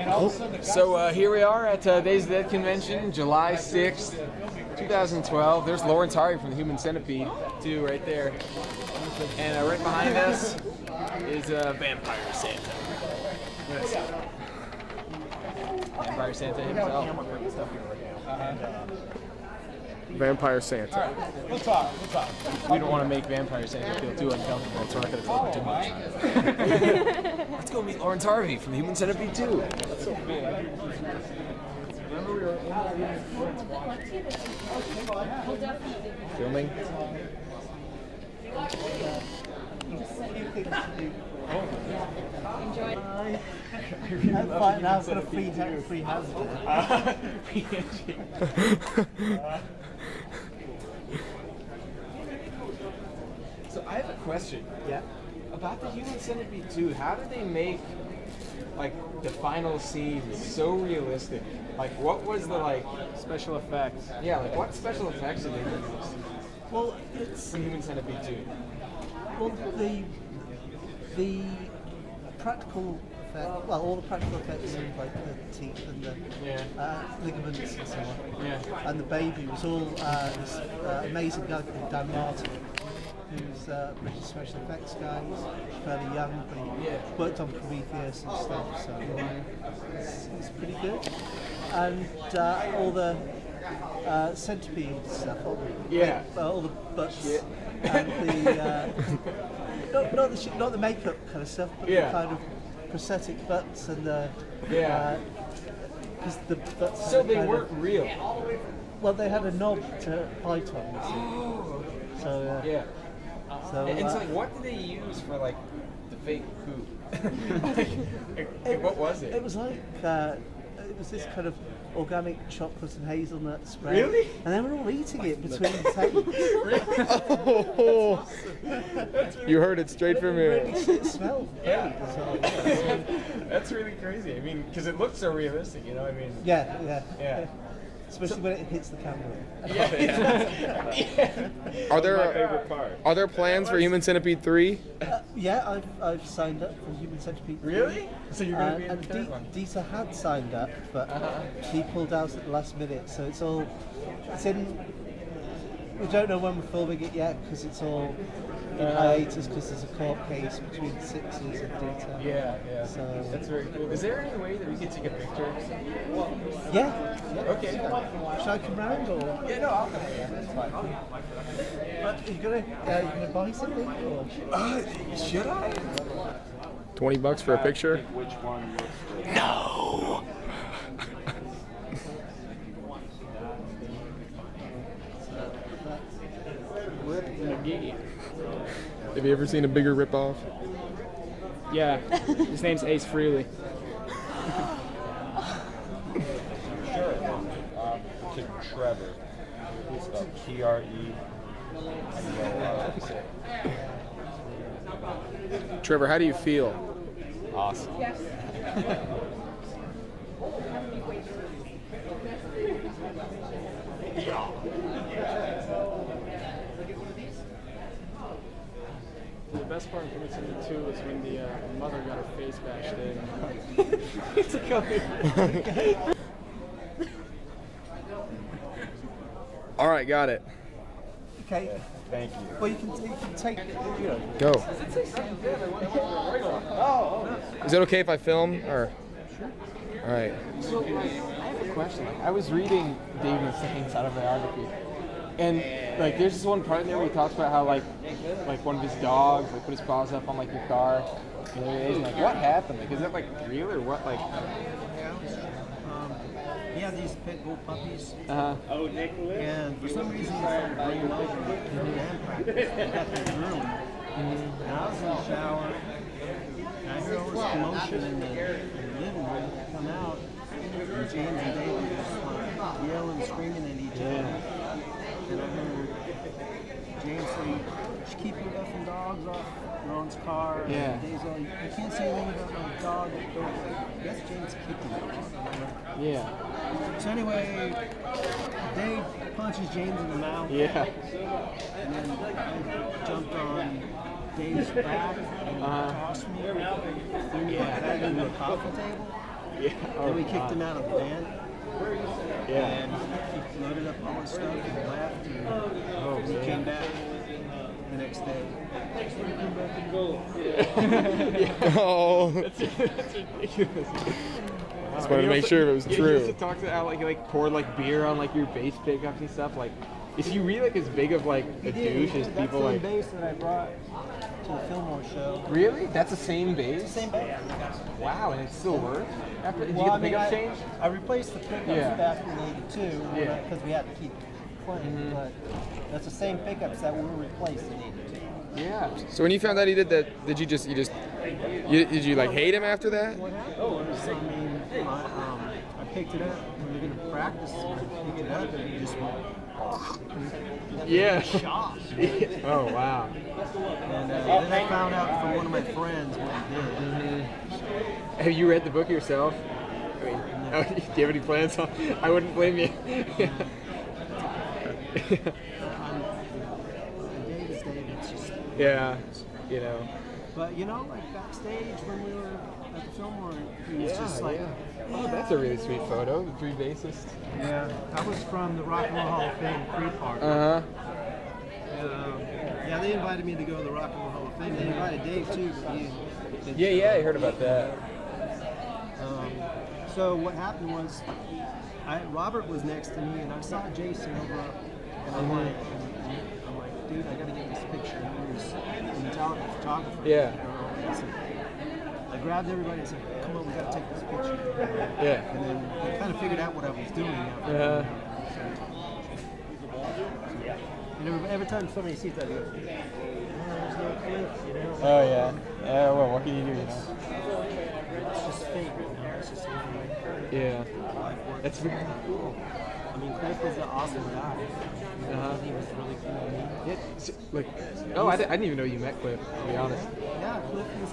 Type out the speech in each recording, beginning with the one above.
So here we are at Days of the Dead Convention, July 6th, 2012. There's Lawrence Harvey from the Human Centipede, too, right there. And right behind us is Vampire Santa. Vampire Santa himself. Vampire Santa. All right, we'll talk. We don't want to make Vampire Santa feel too uncomfortable, so we're not going to talk too much. Let's go meet Lawrence Harvey from the Human Centipede 2. That's so cool. Remember we were filming? Now I've got a free hazard. So I have a question. Yeah. About the Human Centipede 2, how did they make like the final scene so realistic? Like what was the Special effects. yeah, like what special effects did they use Well, it's for Human Centipede 2? well the practical effect. Well, all the practical effects of like the teeth and the ligaments and so on. Yeah. And the baby was all this amazing guy called Dan Martin, who's a British special effects guy. He's fairly young, but he worked on Prometheus and stuff, so it's pretty good. And all the centipede stuff, all the butts and the not the makeup kind of stuff, but the kind of prosthetic butts and the because the butts. So they weren't real. Well, they had a knob to bite on. You see. So So and so what did they use for like the fake poop? What was it? It was like it was this kind of organic chocolate and hazelnut spread. Really? And they were all eating it between the takes. Oh, you heard it straight from here. It smelled great as well. That's really crazy. I mean, because it looks so realistic, you know? I mean, Yeah. Especially when it hits the camera. Are there plans for Human Centipede 3? Yeah, I've signed up for Human Centipede. Really? So you're going to be in and the third one? Dieter had signed up, but he pulled out at the last minute. So it's in. We don't know when we're filming it yet because it's all in hiatus because there's a court case between the Sixers and Dieter. Yeah. So That's very cool. Is there any way that we could take a picture? yeah. Okay. Should I come round or? Yeah, no, I'll come. Yeah, that's fine. But you gonna buy something? Or? Should I? $20 for a picture? Which one looks good? No. Have you ever seen a bigger ripoff? Yeah, his name's Ace Frehely. Sure. To Trevor. It's spelled T-R-E. Trevor, how do you feel? Awesome. The best part of Human Centipede 2 was when the mother got her face bashed in. All right, got it. Okay. Thank you. Well, you can take. Go. Is it okay if I film? Or? All right. So, I have a question. I was reading Dave Mustaine's autobiography, and there's this one part in there where he talks about how like one of his dogs put his paws up on your car. And what happened? Is that real or what? He had these pit bull puppies, Oh, and for some reason he started bringing them over to band practice. He got their room, and I was in the shower, and I heard all this commotion in the living room. Come out, and James and David were just yelling, screaming at each other. And I heard James say, "You should keep your effing dogs off Ron's car." Yeah. And Dave's all, "I can't say anything about my dog." I guess James kicked him out. Yeah. So anyway, Dave punches James in the mouth. Yeah. And then I jumped on Dave's back and tossed me. Yeah, that into the coffee table. Yeah. Oh, Then we kicked God. him out of the band. Yeah. And he loaded up all his stuff and left. And Oh, he man. came back the next day. Oh, That's ridiculous. just wanted to make sure if it was He used to true. talk to how like he like poured like beer on like your bass pickups and stuff. Like, is he really like as big of like a douche as people That like? same bass that I brought to the Fillmore show. Really? That's the same bass? Same bass. Wow, and it still works? After did you Well, get the pickups changed? I replaced the pickups Yeah. back in '82 Yeah. because we had to keep playing. But that's the same pickups that were replaced in '82. Yeah. So when you found out he did that, did did you like hate him after that? Oh, I mean, I picked it up. We were gonna practice. And I picked it up, and he just went. Yeah. Shocked. Oh wow. And then I found out from one of my friends what he did. Have you read the book yourself? I mean, do you have any plans on? I wouldn't blame you. Dave is Dave. It's just. Yeah. You know. But you know, like backstage when we were at the Fillmore, he was just like. Oh, that's a really sweet photo. The three bassists. Yeah, that was from the Rock and Roll Hall of Fame pre-party. Uh huh. Yeah, they invited me to go to the Rock and Roll Hall of Fame. They invited Dave too, but he didn't Yeah, show yeah, I up. heard about that. So what happened was, Robert was next to me, and I saw Jason over, and I'm like, dude, I gotta get this picture. And he was a Metallica photographer. Yeah. I grabbed everybody and said, come on, we gotta take this picture. Yeah. And then he kind of figured out what I was doing. And every time somebody sees that, he goes, there's no cliff, you know? Oh yeah. Yeah. Well, what can you do? You know. It's just fake, you know? It's just Yeah. life work. That's really cool. I mean, Cliff was an awesome guy. He was really cool. Yeah. So, like, oh, I didn't even know you met Cliff. To be honest. Yeah, Cliff was.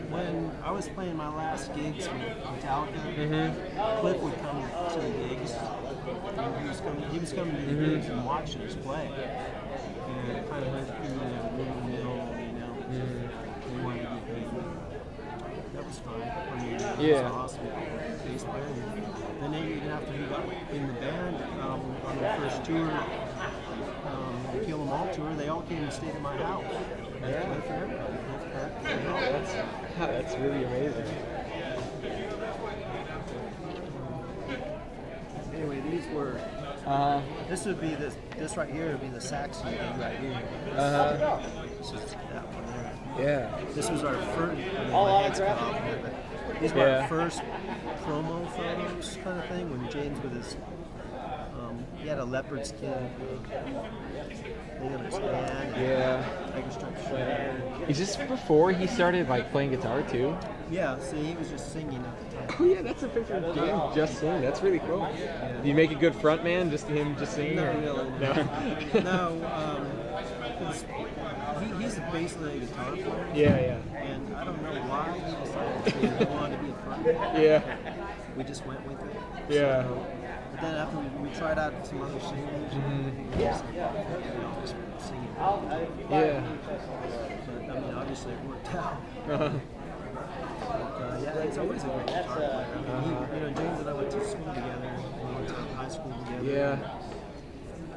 When I was playing my last gigs with Metallica, Cliff would come to the gigs. He was coming to the gigs and watching us play. And it kind of went through that little mill, you know. They wanted to get paid. That was fine. I mean, he was Yeah. an awesome bass player. And then even after he got in the band on their first tour, the Kill 'Em All tour, they all came and stayed at my house. That's really amazing. Anyway, these were. This would be this right here would be the sax you did right here. This is that one there. Yeah. This was our first. My head's cut off here, but these were our first promo photos, kind of thing. When James with his, he had a leopard skin thing on his hand. Yeah. Tiger stripe shirt. Is this before he started like playing guitar too? Yeah. See, he was just singing at the time. Oh yeah, that's a picture of James just singing. That's really cool. Do you make a good front man, just him just singing? Not or- really. No. No. 'Cause he's basically a guitar player. Yeah, And I don't know why he decided he wanted to be a frontman. yeah. We just went with it. Yeah. But then after we tried out some other singers, we just singing. Yeah. But I mean, obviously it worked out. Uh-huh. But yeah, he's always a great guitar player. I mean, James and I went to school together. We went to high school together. Yeah.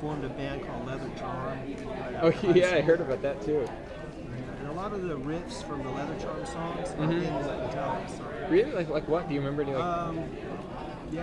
Formed a band called Leather Charm. Oh yeah, I heard about that too. And a lot of the riffs from the Leather Charm songs are in the Metallica song. Really? Like what? Do you remember any like? The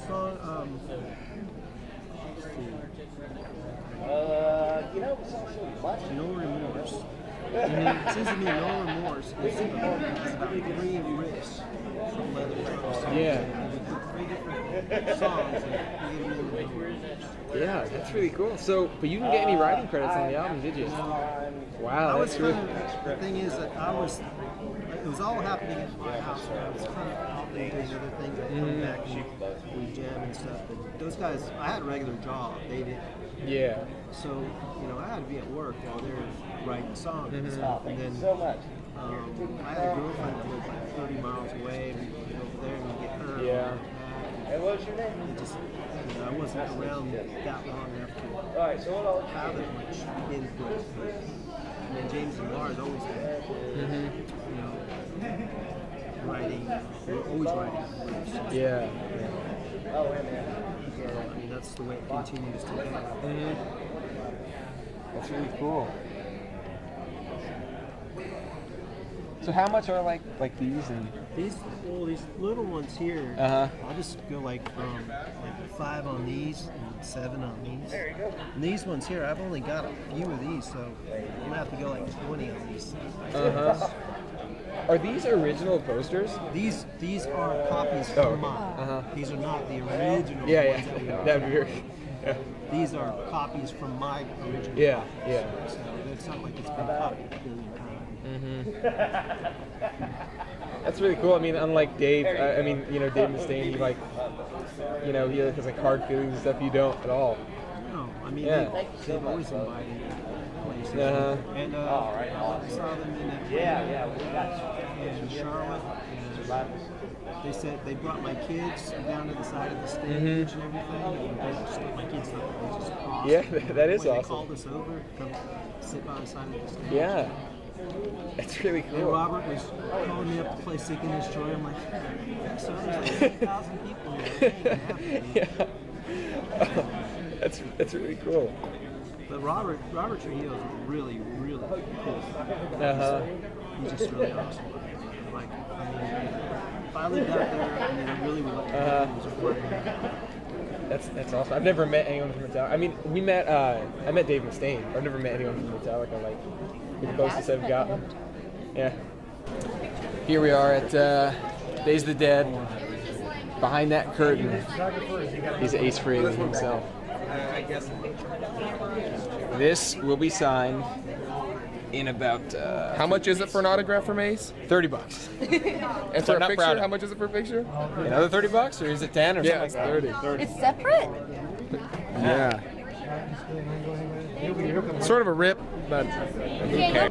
song, let's see. No Remorse. It seems to me No Remorse is about 3 riffs from Leather Charm. Yeah. We took 3 different songs and made them into one. Yeah, that's really cool. So, but you didn't get any writing credits on the album, did you? Wow, I was that's really. the thing is that it was all happening at my house. I was kind of out there doing other things. I'd come back and we jam and stuff. But those guys, I had a regular job. They didn't. Yeah. So, I had to be at work while they were writing songs and stuff. And then I had a girlfriend that lived like 30 miles away. And we'd get over there and we'd get her. Yeah. And what was your name? It just, I wasn't around that long enough to have that much input. And then James and Lars always did. writing, we're always writing. Yeah. So, I mean, that's the way it continues today. That's really cool. So how much are like these and These little ones here, I'll just go like from like 5 on these and 7 on these. There you go. And these ones here, I've only got a few of these, so I'm gonna have to go like 20 on these. Are these original posters? These are copies from mine. These are not the original ones that we are. That'd be weird. Yeah. These are copies from my original. Yeah, copies. yeah. So it's not like it's been copied a billion times. That's really cool. I mean, unlike Dave, I mean, you know, Dave Mustaine, he like, you know, he has like hard feelings and stuff. You don't at all. No, I mean, Yeah. they've always invited me places. And I saw them in Charlotte. And they said they brought my kids down to the side of the stage and everything. And my kids thought it was just awesome. Yeah, that is They awesome. called us over to come sit by the side of the stage. Yeah. That's really And cool. Robert was calling me up to play Sick in This Joy. I'm like, so there's like 8,000 people here. Yeah. That's really cool. But Robert Trujillo is really, really cool. He's just really awesome. Like, I mean, if I lived out there, I mean, I really would like to he was recording. That's awesome. I've never met anyone from Metallica. I mean, I met Dave Mustaine. I've never met anyone from Metallica. Like, the closest I've gotten. Yeah. Here we are at Days of the Dead. Behind that curtain is Ace Frehely himself. This will be signed in about How much is it for an autograph from Ace? $30. And for a not picture, proud of how much is it for a picture? Another $30, or is it 10 or Yeah, something it's like that? 30. It's separate? Yeah. Sort of a rip, but okay.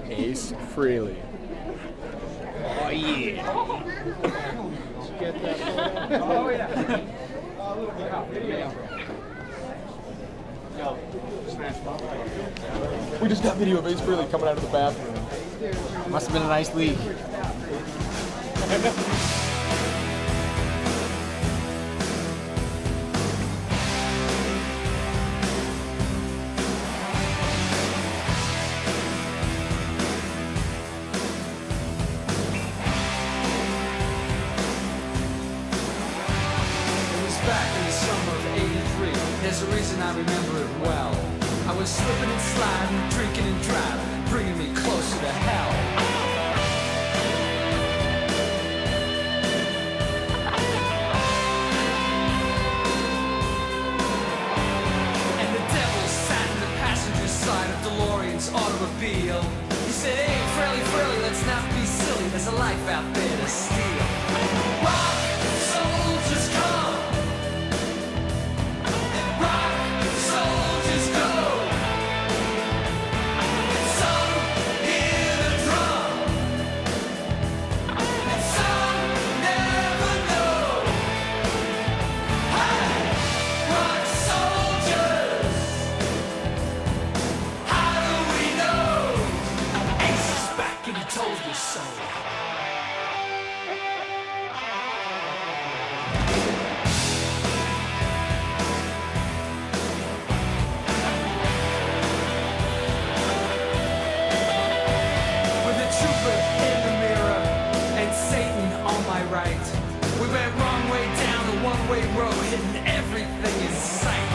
Ace Frehely. Oh yeah. Oh yeah. We just got video of Ace Frehely coming out of the bathroom. Must have been a nice leak. There's a reason I remember it well. I was slipping and sliding, drinking and driving, bringing me closer to hell. And the devil sat in the passenger side of DeLorean's automobile. He said, hey, Frehley, Frehley, let's not be silly. There's a life out there to steal. Rock, soldiers come. One-way road, hitting everything in sight.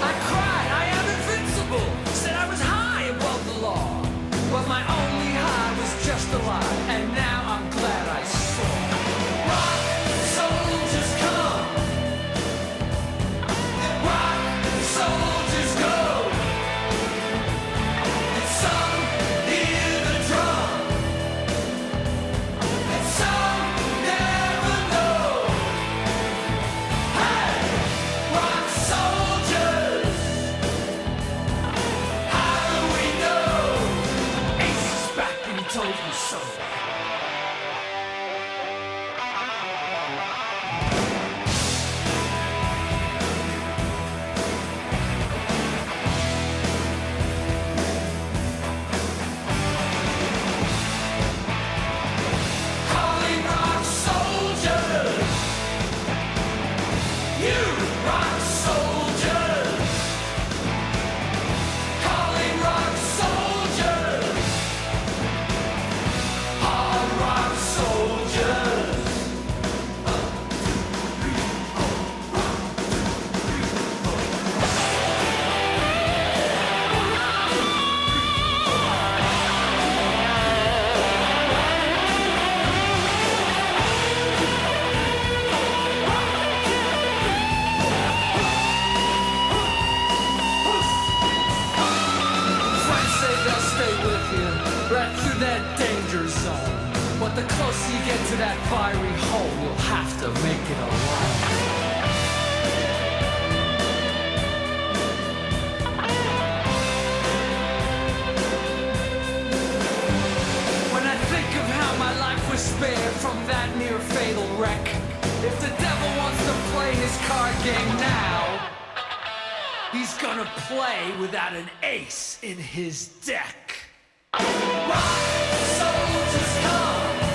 I cried, I am invincible. Said I was high above the law, but my only high was just a lie. And now I'm glad I saw. Rock soldiers come. Rock soldiers go. So the closer you get to that fiery hole, you'll have to make it alone. When I think of how my life was spared from that near fatal wreck, if the devil wants to play his card game now, he's gonna play without an ace in his deck. Rock soldiers come.